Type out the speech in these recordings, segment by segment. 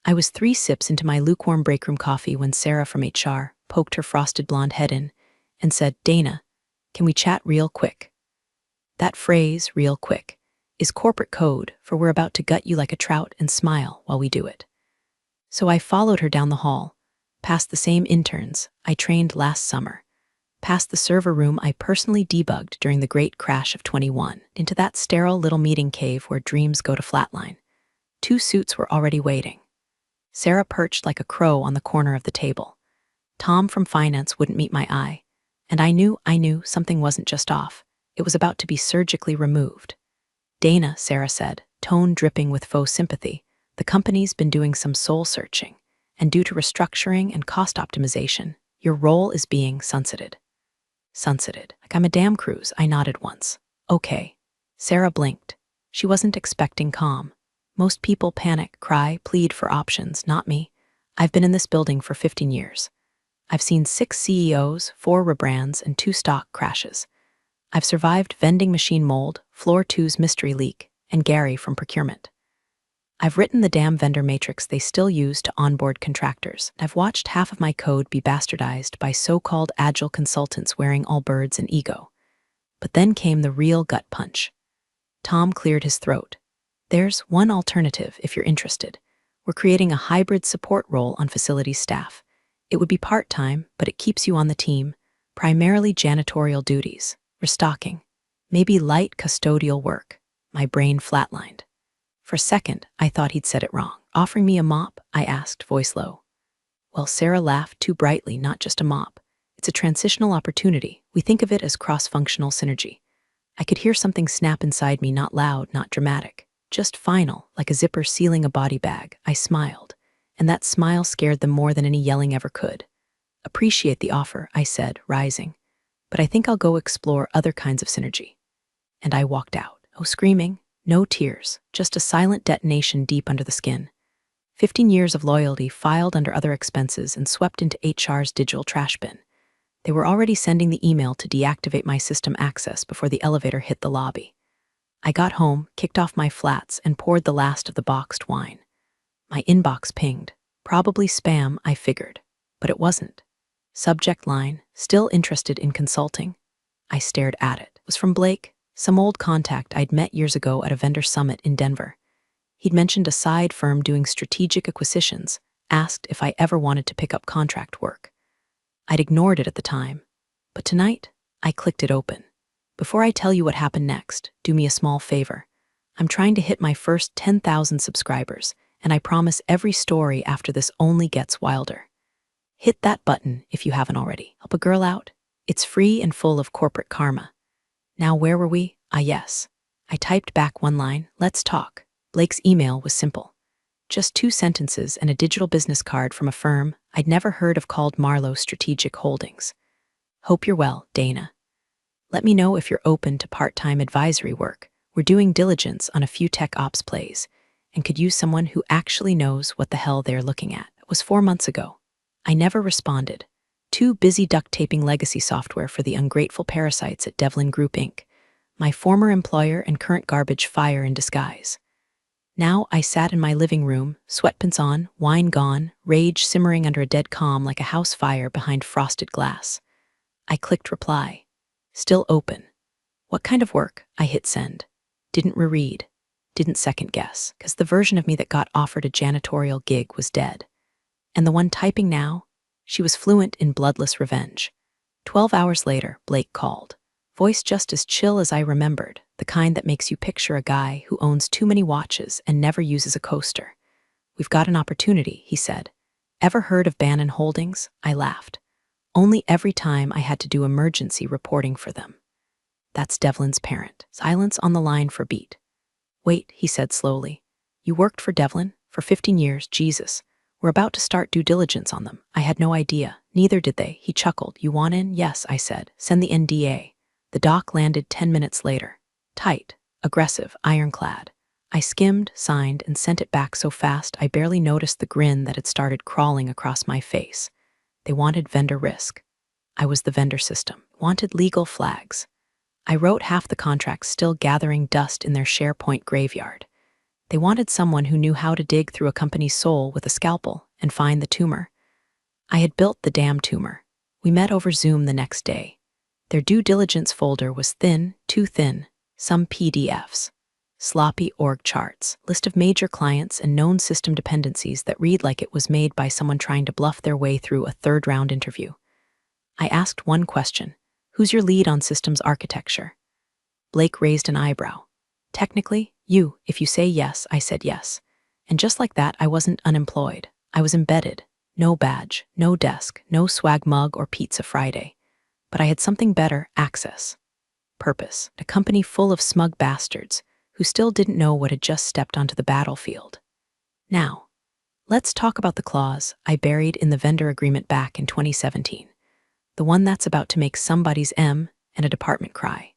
I was 3 sips into my lukewarm breakroom coffee when Sarah from HR poked her frosted blonde head in and said, "Dana, can we chat real quick?" That phrase, real quick, is corporate code for we're about to gut you like a trout and smile while we do it. So I followed her down the hall, past the same interns I trained last summer, past the server room I personally debugged during the great crash of 21, into that sterile little meeting cave where dreams go to flatline. 2 suits were already waiting. Sarah perched like a crow on the corner of the table. Tom from finance wouldn't meet my eye, and I knew something wasn't just off. It was about to be surgically removed. "Dana," Sarah said, tone dripping with faux sympathy, "the company's been doing some soul-searching, and due to restructuring and cost optimization, your role is being sunsetted." Sunsetted? Like I'm a damn cruise, I nodded once. "Okay." Sarah blinked. She wasn't expecting calm. Most people panic, cry, plead for options, not me. I've been in this building for 15 years. I've seen 6 CEOs, 4 rebrands, and 2 stock crashes. I've survived vending machine mold, Floor 2's mystery leak, and Gary from procurement. I've written the damn vendor matrix they still use to onboard contractors. I've watched half of my code be bastardized by so-called agile consultants wearing all birds and ego. But then came the real gut punch. Tom cleared his throat. "There's one alternative if you're interested. We're creating a hybrid support role on facilities staff. It would be part-time, but it keeps you on the team, primarily janitorial duties, restocking, maybe light custodial work." My brain flatlined. For a second, I thought he'd said it wrong. "Offering me a mop?" I asked, voice low. Well, Sarah laughed too brightly, "Not just a mop. It's a transitional opportunity. We think of it as cross-functional synergy." I could hear something snap inside me, not loud, not dramatic, just final, like a zipper sealing a body bag. I smiled, and that smile scared them more than any yelling ever could. "Appreciate the offer," I said, rising, "but I think I'll go explore other kinds of synergy." And I walked out. No screaming, no tears, just a silent detonation deep under the skin. 15 years of loyalty filed under other expenses and swept into HR's digital trash bin. They were already sending the email to deactivate my system access before the elevator hit the lobby. I got home, kicked off my flats, and poured the last of the boxed wine. My inbox pinged. Probably spam, I figured. But it wasn't. Subject line, "Still interested in consulting?" I stared at it. It was from Blake, some old contact I'd met years ago at a vendor summit in Denver. He'd mentioned a side firm doing strategic acquisitions, asked if I ever wanted to pick up contract work. I'd ignored it at the time, but tonight, I clicked it open. "Before I tell you what happened next, do me a small favor. I'm trying to hit my first 10,000 subscribers, and I promise every story after this only gets wilder. Hit that button if you haven't already. Help a girl out. It's free and full of corporate karma." Now where were we? Yes. I typed back one line, "Let's talk." Blake's email was simple. Just 2 sentences and a digital business card from a firm I'd never heard of called Marlowe Strategic Holdings. "Hope you're well, Dana. Let me know if you're open to part-time advisory work. We're doing diligence on a few tech ops plays and could use someone who actually knows what the hell they're looking at." It was 4 months ago. I never responded. Too busy duct taping legacy software for the ungrateful parasites at Devlin Group Inc., my former employer and current garbage fire in disguise. Now I sat in my living room, sweatpants on, wine gone, rage simmering under a dead calm like a house fire behind frosted glass. I clicked reply. Still open. What kind of work? I hit send. Didn't reread. Didn't second guess, because the version of me that got offered a janitorial gig was dead. And the one typing now? She was fluent in bloodless revenge. 12 hours later, Blake called. Voice just as chill as I remembered, the kind that makes you picture a guy who owns too many watches and never uses a coaster. "We've got an opportunity," he said. "Ever heard of Bannon Holdings?" I laughed. "Only every time I had to do emergency reporting for them." "That's Devlin's parent." Silence on the line for a beat. "Wait," he said slowly. "You worked for Devlin? For 15 years, Jesus. We're about to start due diligence on them. I had no idea. Neither did they." He chuckled. "You want in?" "Yes," I said. "Send the NDA." The doc landed 10 minutes later. Tight, aggressive, ironclad. I skimmed, signed, and sent it back so fast I barely noticed the grin that had started crawling across my face. They wanted vendor risk. I was the vendor system. Wanted legal flags. I wrote half the contracts still gathering dust in their SharePoint graveyard. They wanted someone who knew how to dig through a company's soul with a scalpel and find the tumor. I had built the damn tumor. We met over Zoom the next day. Their due diligence folder was thin, too thin, some PDFs. Sloppy org charts, list of major clients and known system dependencies that read like it was made by someone trying to bluff their way through a third-round interview. I asked one question: who's your lead on systems architecture? Blake raised an eyebrow. Technically, you. If you say yes, I said yes. And just like that, I wasn't unemployed. I was embedded. No badge, no desk, no swag mug or pizza Friday. But I had something better: access. Purpose. A company full of smug bastards who still didn't know what had just stepped onto the battlefield. Now, let's talk about the clause I buried in the vendor agreement back in 2017. The one that's about to make somebody's M and a department cry.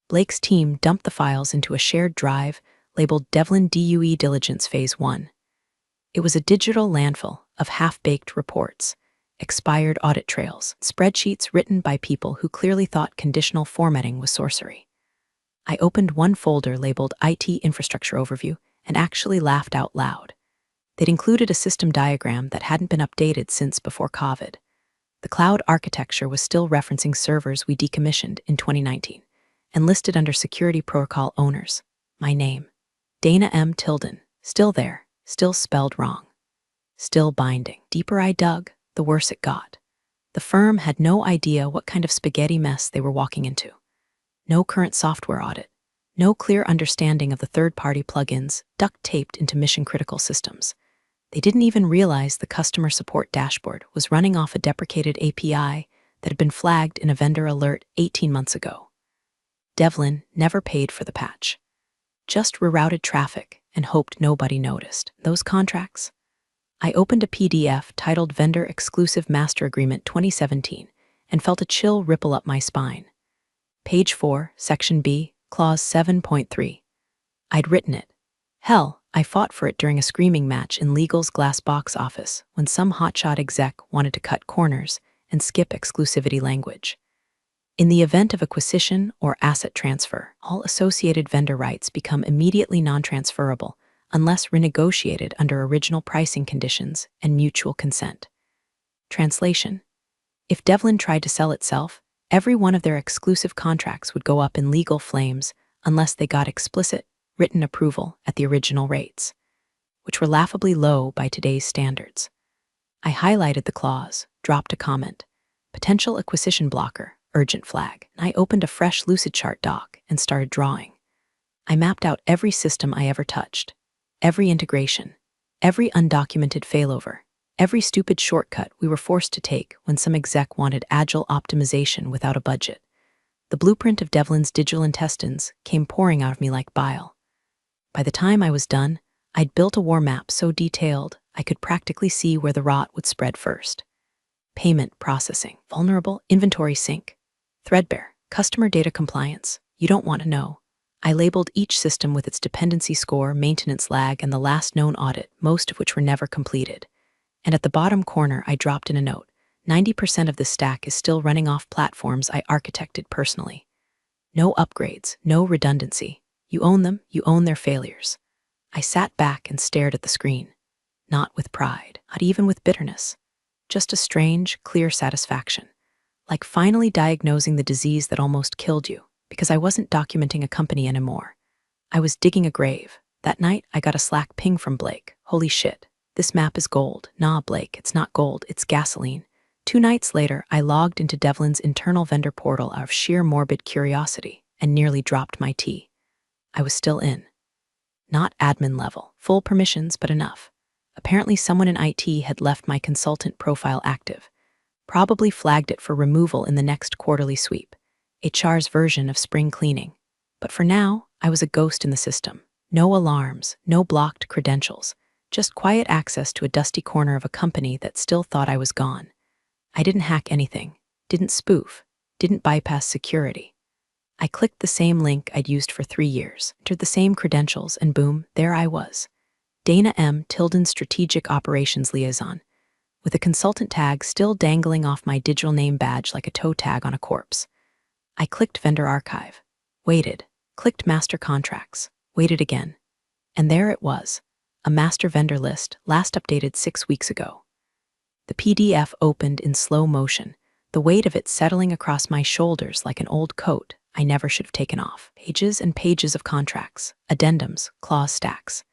Blake's team dumped the files into a shared drive labeled Devlin DUE Diligence Phase 1. It was a digital landfill of half-baked reports, expired audit trails, spreadsheets written by people who clearly thought conditional formatting was sorcery. I opened one folder labeled IT Infrastructure Overview and actually laughed out loud. They'd included a system diagram that hadn't been updated since before COVID. The cloud architecture was still referencing servers we decommissioned in 2019 and listed under security protocol owners. My name, Dana M. Tilden, still there, still spelled wrong. Still binding. Deeper I dug, the worse it got. The firm had no idea what kind of spaghetti mess they were walking into. No current software audit. No clear understanding of the third-party plugins duct-taped into mission-critical systems. They didn't even realize the customer support dashboard was running off a deprecated API that had been flagged in a vendor alert 18 months ago. Devlin never paid for the patch. Just rerouted traffic and hoped nobody noticed. Those contracts? I opened a PDF titled Vendor Exclusive Master Agreement 2017 and felt a chill ripple up my spine. Page 4, Section B, Clause 7.3. I'd written it. Hell, I fought for it during a screaming match in legal's glass box office when some hotshot exec wanted to cut corners and skip exclusivity language. In the event of acquisition or asset transfer, all associated vendor rights become immediately non-transferable unless renegotiated under original pricing conditions and mutual consent. Translation: if Devlin tried to sell itself, every one of their exclusive contracts would go up in legal flames unless they got explicit, written approval at the original rates, which were laughably low by today's standards. I highlighted the clause, dropped a comment: potential acquisition blocker, urgent flag. I opened a fresh Lucidchart doc and started drawing. I mapped out every system I ever touched, every integration, every undocumented failover, every stupid shortcut we were forced to take when some exec wanted agile optimization without a budget. The blueprint of Devlin's digital intestines came pouring out of me like bile. By the time I was done, I'd built a war map so detailed I could practically see where the rot would spread first. Payment processing, vulnerable, inventory sync, threadbare, customer data compliance. You don't want to know. I labeled each system with its dependency score, maintenance lag, and the last known audit, most of which were never completed. And at the bottom corner, I dropped in a note: 90% of the stack is still running off platforms I architected personally. No upgrades, no redundancy. You own them, you own their failures. I sat back and stared at the screen. Not with pride, not even with bitterness. Just a strange, clear satisfaction. Like finally diagnosing the disease that almost killed you, because I wasn't documenting a company anymore. I was digging a grave. That night, I got a Slack ping from Blake. Holy shit. This map is gold. Nah, Blake, it's not gold, it's gasoline. 2 nights later, I logged into Devlin's internal vendor portal out of sheer morbid curiosity and nearly dropped my tea. I was still in. Not admin level, full permissions, but enough. Apparently someone in IT had left my consultant profile active, probably flagged it for removal in the next quarterly sweep, HR's version of spring cleaning. But for now, I was a ghost in the system. No alarms, no blocked credentials. Just quiet access to a dusty corner of a company that still thought I was gone. I didn't hack anything, didn't spoof, didn't bypass security. I clicked the same link I'd used for 3 years, entered the same credentials, and boom, there I was. Dana M. Tilden, Strategic Operations Liaison, with a consultant tag still dangling off my digital name badge like a toe tag on a corpse. I clicked Vendor Archive, waited, clicked Master Contracts, waited again. And there it was, a master vendor list, last updated 6 weeks ago. The PDF opened in slow motion, the weight of it settling across my shoulders like an old coat I never should have taken off. Pages and pages of contracts, addendums, clause stacks.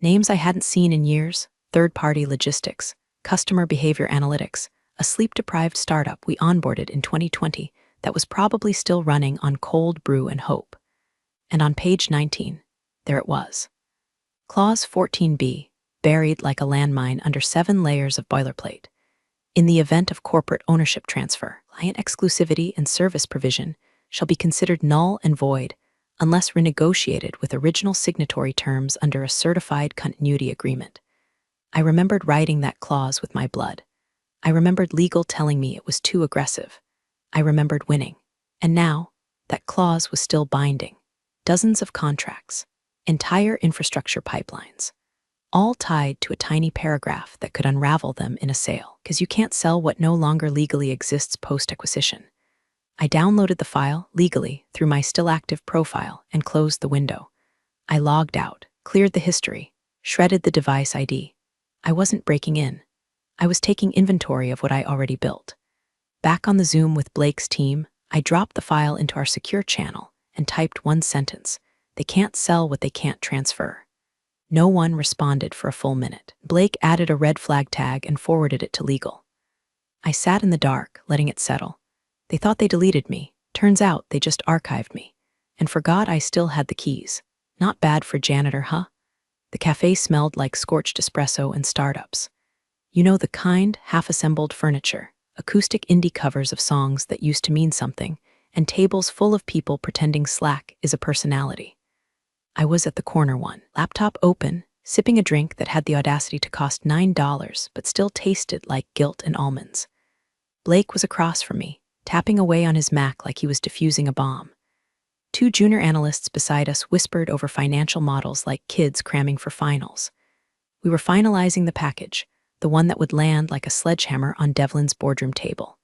Names I hadn't seen in years, third-party logistics, customer behavior analytics, a sleep-deprived startup we onboarded in 2020 that was probably still running on cold brew and hope. And on page 19, there it was. Clause 14b, buried like a landmine under 7 layers of boilerplate. In the event of corporate ownership transfer, client exclusivity and service provision shall be considered null and void unless renegotiated with original signatory terms under a certified continuity agreement. I remembered writing that clause with my blood. I remembered legal telling me it was too aggressive. I remembered winning. And now, that clause was still binding. Dozens of contracts, entire infrastructure pipelines, all tied to a tiny paragraph that could unravel them in a sale, because you can't sell what no longer legally exists post-acquisition. I downloaded the file, legally, through my still-active profile and closed the window. I logged out, cleared the history, shredded the device ID. I wasn't breaking in. I was taking inventory of what I already built. Back on the Zoom with Blake's team, I dropped the file into our secure channel and typed one sentence: "They can't sell what they can't transfer." No one responded for a full minute. Blake added a red flag tag and forwarded it to legal. I sat in the dark, letting it settle. They thought they deleted me. Turns out they just archived me and forgot I still had the keys. Not bad for janitor, huh? The cafe smelled like scorched espresso and startups. You know, the kind, half-assembled furniture, acoustic indie covers of songs that used to mean something, and tables full of people pretending Slack is a personality. I was at the corner one, laptop open, sipping a drink that had the audacity to cost $9 but still tasted like guilt and almonds. Blake was across from me, tapping away on his Mac like he was defusing a bomb. 2 junior analysts beside us whispered over financial models like kids cramming for finals. We were finalizing the package, the one that would land like a sledgehammer on Devlin's boardroom table.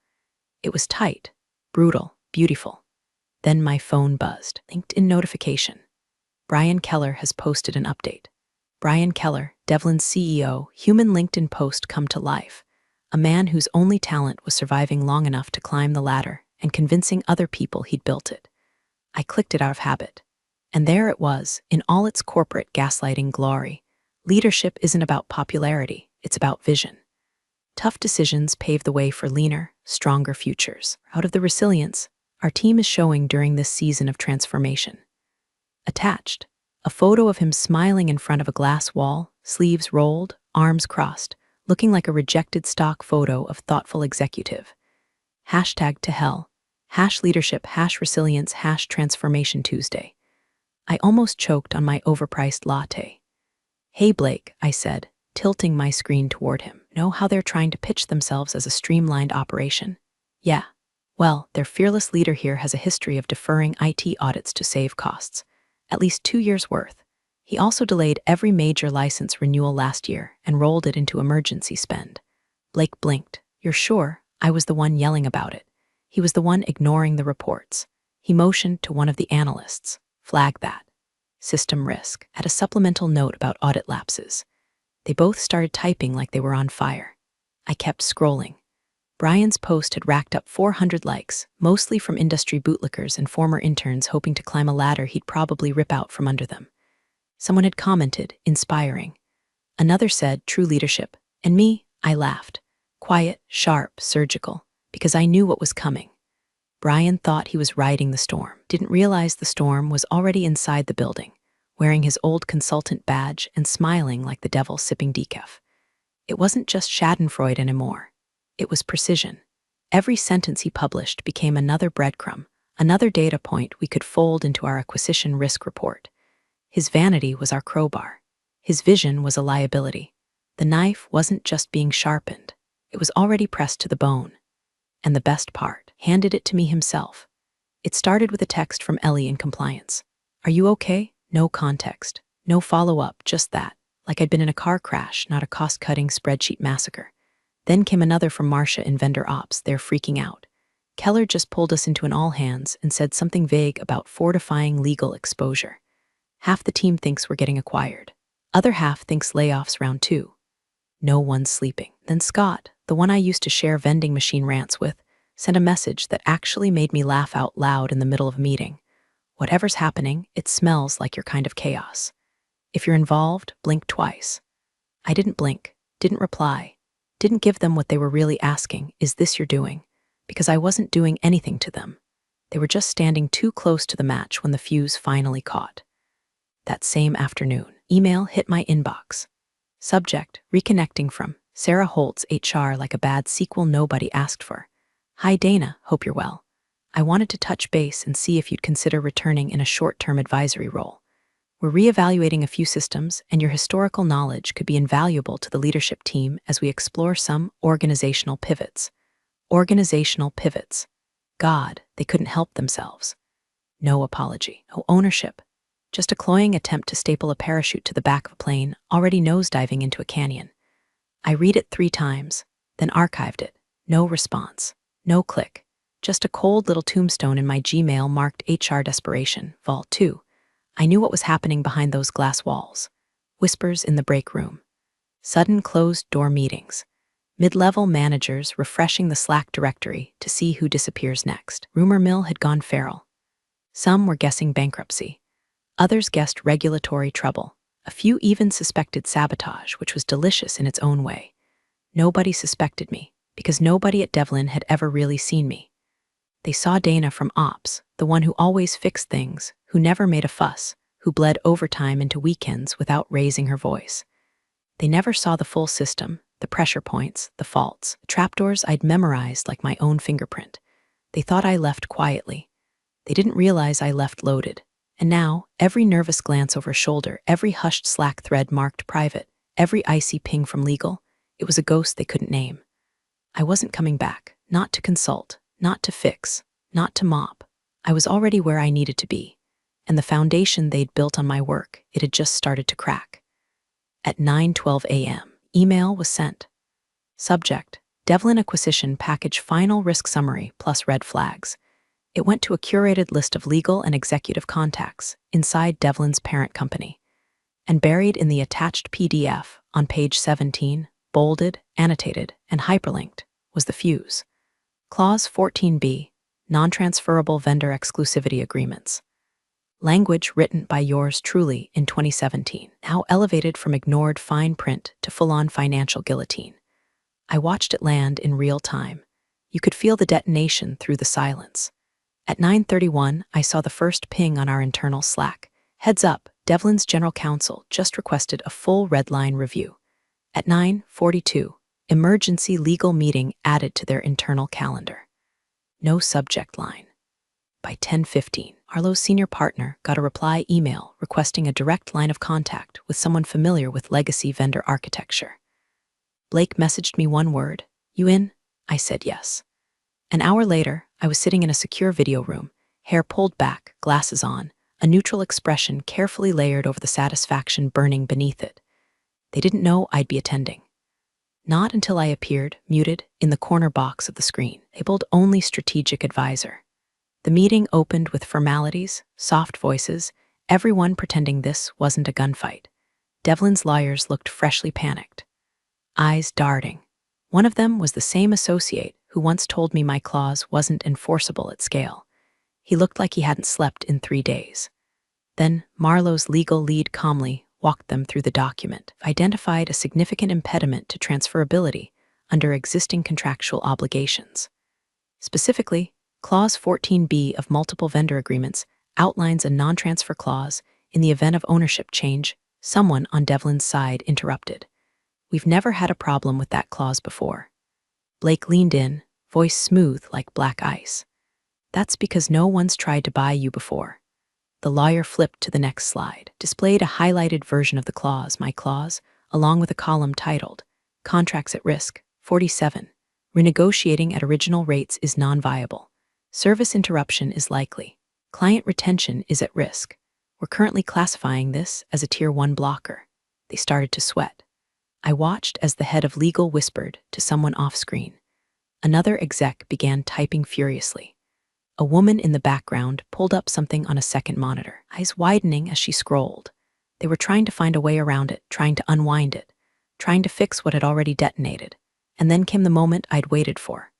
It was tight, brutal, beautiful. Then my phone buzzed. LinkedIn notification. Brian Keller has posted an update. Brian Keller, Devlin's CEO, human LinkedIn post come to life. A man whose only talent was surviving long enough to climb the ladder and convincing other people he'd built it. I clicked it out of habit. And there it was, in all its corporate gaslighting glory. Leadership isn't about popularity, it's about vision. Tough decisions pave the way for leaner, stronger futures. Out of the resilience our team is showing during this season of transformation. Attached, a photo of him smiling in front of a glass wall, sleeves rolled, arms crossed, looking like a rejected stock photo of thoughtful executive. Hashtag to hell. #leadership, #resilience, #transformation Tuesday. I almost choked on my overpriced latte. "Hey Blake," I said, tilting my screen toward him. "Know how they're trying to pitch themselves as a streamlined operation?" "Yeah. Well, their fearless leader here has a history of deferring IT audits to save costs. At least 2 years' worth. He also delayed every major license renewal last year and rolled it into emergency spend." Blake blinked. "You're sure?" I was the one yelling about it. He was the one ignoring the reports. He motioned to one of the analysts. "Flag that. System risk." Add a supplemental note about audit lapses. They both started typing like they were on fire. I kept scrolling. Brian's post had racked up 400 likes, mostly from industry bootlickers and former interns hoping to climb a ladder he'd probably rip out from under them. Someone had commented, "Inspiring." Another said, "True leadership." And me, I laughed. Quiet, sharp, surgical, because I knew what was coming. Brian thought he was riding the storm, didn't realize the storm was already inside the building, wearing his old consultant badge and smiling like the devil sipping decaf. It wasn't just schadenfreude anymore. It was precision. Every sentence he published became another breadcrumb, another data point we could fold into our acquisition risk report. His vanity was our crowbar. His vision was a liability. The knife wasn't just being sharpened. It was already pressed to the bone. And the best part, handed it to me himself. It started with a text from Ellie in compliance. "Are you okay?" No context. No follow-up, just that. Like I'd been in a car crash, not a cost-cutting spreadsheet massacre. Then came another from Marcia in vendor ops. They're freaking out. Keller just pulled us into an all-hands and said something vague about fortifying legal exposure. Half the team thinks we're getting acquired. Other half thinks layoffs round 2. No one's sleeping. Then Scott, the one I used to share vending machine rants with, sent a message that actually made me laugh out loud in the middle of a meeting. Whatever's happening, it smells like your kind of chaos. If you're involved, blink twice. I didn't blink, didn't reply, didn't give them what they were really asking, is this you're doing? Because I wasn't doing anything to them. They were just standing too close to the match when the fuse finally caught. That same afternoon, email hit my inbox. Subject, reconnecting from Sarah Holtz, HR, like a bad sequel nobody asked for. Hi Dana, hope you're well. I wanted to touch base and see if you'd consider returning in a short-term advisory role. We're reevaluating a few systems, and your historical knowledge could be invaluable to the leadership team as we explore some organizational pivots. Organizational pivots. God, they couldn't help themselves. No apology, no ownership. Just a cloying attempt to staple a parachute to the back of a plane already nosediving into a canyon. I read it 3 times, then archived it. No response. No click. Just a cold little tombstone in my Gmail marked HR Desperation, Vol 2. I knew what was happening behind those glass walls. Whispers in the break room. Sudden closed-door meetings. Mid-level managers refreshing the Slack directory to see who disappears next. Rumor mill had gone feral. Some were guessing bankruptcy. Others guessed regulatory trouble. A few even suspected sabotage, which was delicious in its own way. Nobody suspected me, because nobody at Devlin had ever really seen me. They saw Dana from Ops, the one who always fixed things, who never made a fuss, who bled overtime into weekends without raising her voice. They never saw the full system, the pressure points, the faults, the trapdoors I'd memorized like my own fingerprint. They thought I left quietly. They didn't realize I left loaded. And now, every nervous glance over shoulder, every hushed Slack thread marked private, every icy ping from legal, it was a ghost they couldn't name. I wasn't coming back, not to consult, not to fix, not to mop. I was already where I needed to be, and the foundation they'd built on my work, it had just started to crack. At 9:12 a.m., email was sent. Subject, Devlin Acquisition Package Final Risk Summary plus red flags. It went to a curated list of legal and executive contacts inside Devlin's parent company. And buried in the attached PDF on page 17, bolded, annotated, and hyperlinked, was the fuse. Clause 14b, non-transferable vendor exclusivity agreements. Language written by yours truly in 2017, now elevated from ignored fine print to full-on financial guillotine. I watched it land in real time. You could feel the detonation through the silence. At 9:31, I saw the first ping on our internal Slack. Heads up, Devlin's general counsel just requested a full red line review. At 9:42, emergency legal meeting added to their internal calendar. No subject line. By 10:15, Arlo's senior partner got a reply email requesting a direct line of contact with someone familiar with legacy vendor architecture. Blake messaged me one word, "You in?" I said yes. An hour later, I was sitting in a secure video room, hair pulled back, glasses on, a neutral expression carefully layered over the satisfaction burning beneath it. They didn't know I'd be attending. Not until I appeared, muted, in the corner box of the screen, labeled only strategic advisor. The meeting opened with formalities, soft voices, everyone pretending this wasn't a gunfight. Devlin's lawyers looked freshly panicked. Eyes darting. One of them was the same associate who once told me my clause wasn't enforceable at scale. He looked like he hadn't slept in 3 days. Then Marlowe's legal lead calmly walked them through the document, identified a significant impediment to transferability under existing contractual obligations. Specifically, Clause 14b of multiple vendor agreements outlines a non-transfer clause in the event of ownership change. Someone on Devlin's side interrupted. We've never had a problem with that clause before. Blake leaned in, voice smooth like black ice. That's because no one's tried to buy you before. The lawyer flipped to the next slide, displayed a highlighted version of the clause, my clause, along with a column titled, Contracts at Risk, 47. Renegotiating at original rates is non-viable. Service interruption is likely. Client retention is at risk. We're currently classifying this as a Tier 1 blocker. They started to sweat. I watched as the head of legal whispered to someone off-screen. Another exec began typing furiously. A woman in the background pulled up something on a second monitor, eyes widening as she scrolled. They were trying to find a way around it, trying to unwind it, trying to fix what had already detonated. And then came the moment I'd waited for.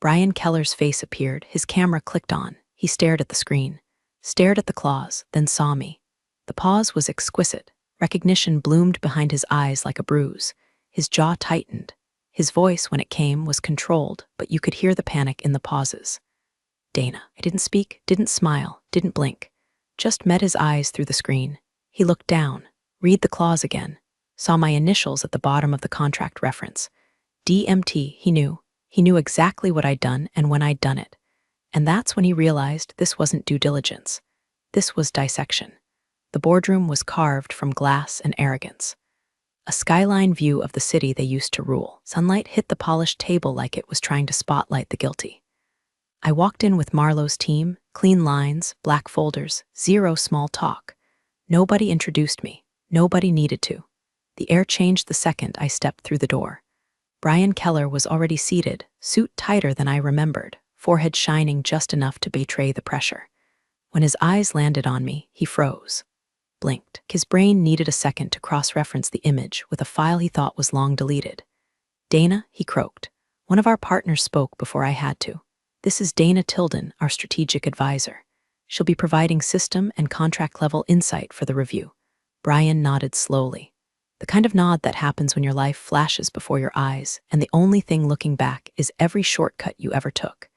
Brian Keller's face appeared, his camera clicked on. He stared at the screen, stared at the claws, then saw me. The pause was exquisite. Recognition bloomed behind his eyes like a bruise. His jaw tightened. His voice, when it came, was controlled, but you could hear the panic in the pauses. Dana. I didn't speak, didn't smile, didn't blink. Just met his eyes through the screen. He looked down, read the clause again, saw my initials at the bottom of the contract reference. DMT, he knew. He knew exactly what I'd done and when I'd done it. And that's when he realized this wasn't due diligence. This was dissection. The boardroom was carved from glass and arrogance. A skyline view of the city they used to rule. Sunlight hit the polished table like it was trying to spotlight the guilty. I walked in with Marlowe's team, clean lines, black folders, zero small talk. Nobody introduced me. Nobody needed to. The air changed the second I stepped through the door. Brian Keller was already seated, suit tighter than I remembered, forehead shining just enough to betray the pressure. When his eyes landed on me, he froze, blinked. His brain needed a second to cross-reference the image with a file he thought was long deleted. Dana, he croaked. One of our partners spoke before I had to. This is Dana Tilden, our strategic advisor. She'll be providing system and contract-level insight for the review. Brian nodded slowly. The kind of nod that happens when your life flashes before your eyes, and the only thing looking back is every shortcut you ever took.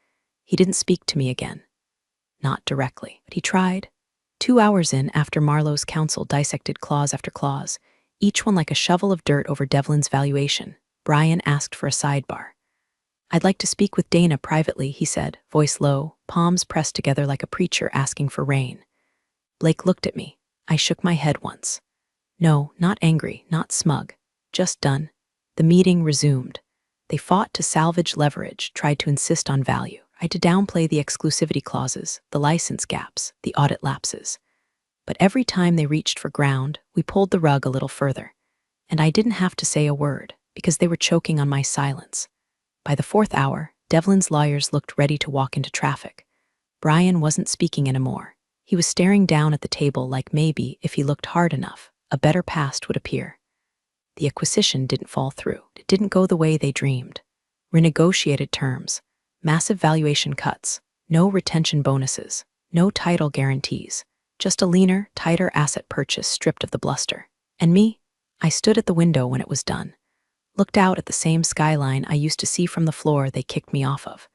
He didn't speak to me again. Not directly, but he tried. 2 hours in, after Marlowe's counsel dissected clause after clause, each one like a shovel of dirt over Devlin's valuation, Brian asked for a sidebar. I'd like to speak with Dana privately, he said, voice low, palms pressed together like a preacher asking for rain. Blake looked at me. I shook my head once. No, not angry, not smug. Just done. The meeting resumed. They fought to salvage leverage, tried to insist on value. I had to downplay the exclusivity clauses, the license gaps, the audit lapses. But every time they reached for ground, we pulled the rug a little further. And I didn't have to say a word, because they were choking on my silence. By the 4th hour, Devlin's lawyers looked ready to walk into traffic. Brian wasn't speaking anymore. He was staring down at the table like maybe, if he looked hard enough, a better past would appear. The acquisition didn't fall through. It didn't go the way they dreamed. Renegotiated terms, massive valuation cuts, no retention bonuses, no title guarantees, just a leaner, tighter asset purchase stripped of the bluster. And me? I stood at the window when it was done. Looked out at the same skyline I used to see from the floor they kicked me off of.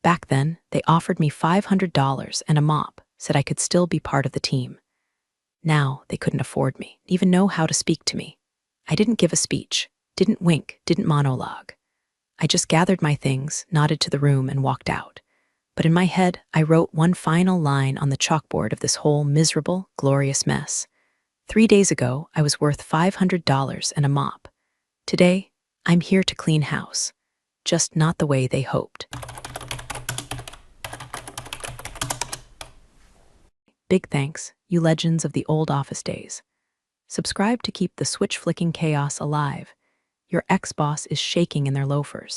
Back then, they offered me $500 and a mop, said I could still be part of the team. Now, they couldn't afford me, even know how to speak to me. I didn't give a speech, didn't wink, didn't monologue. I just gathered my things, nodded to the room, and walked out. But in my head, I wrote one final line on the chalkboard of this whole miserable, glorious mess. 3 days ago, I was worth $500 and a mop. Today, I'm here to clean house, just not the way they hoped. Big thanks, you legends of the old office days. Subscribe to keep the switch-flicking chaos alive. Your ex-boss is shaking in their loafers.